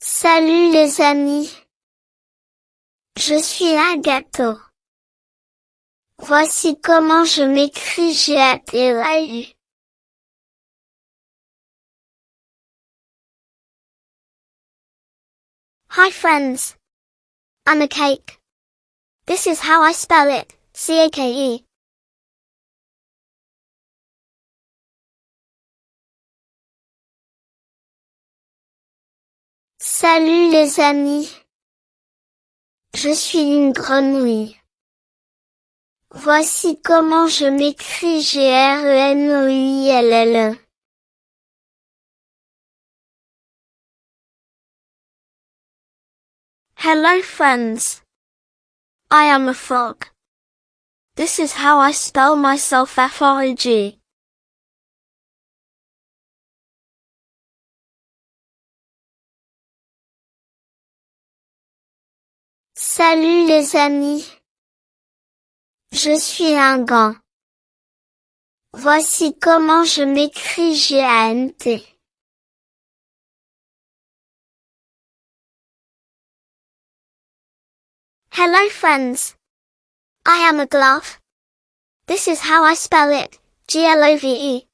Salut les amis. Je suis un gâteau. Voici comment je m'écris G-A-T-E-A-U. Hi friends. I'm a cake. This is how I spell it, C-A-K-E. Salut les amis. Je suis une grenouille. Voici comment je m'écris G-R-E-N-O-U-I-L-L-E. Hello friends. I am a frog. This is how I spell myself F-R-O-G. Salut les amis. Je suis un gant. Voici comment je m'écris G-A-N-T. Hello friends. I am a glove. This is how I spell it, G-L-O-V-E.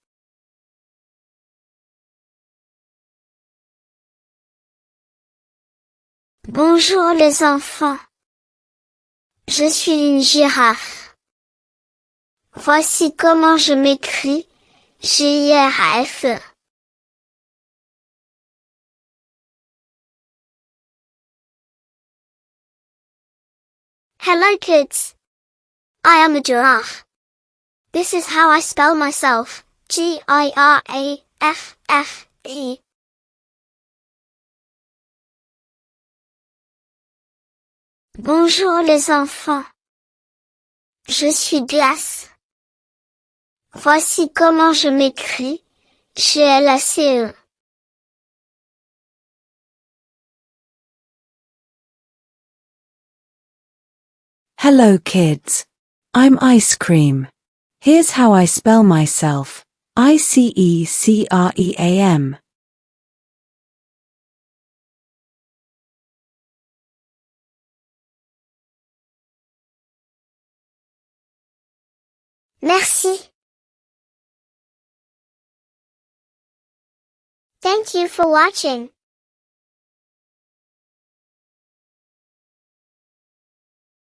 Bonjour les enfants. Je suis une girafe. Voici comment je m'écris G-I-R-A-F-E. Hello kids. I am a giraffe. This is how I spell myself, G-I-R-A-F-F-E. Bonjour les enfants. Je suis glace. Voici comment je m'écris G-L-A-C-E. Hello kids. I'm ice cream. Here's how I spell myself, I-C-E-C-R-E-A-M. Merci. Thank you for watching.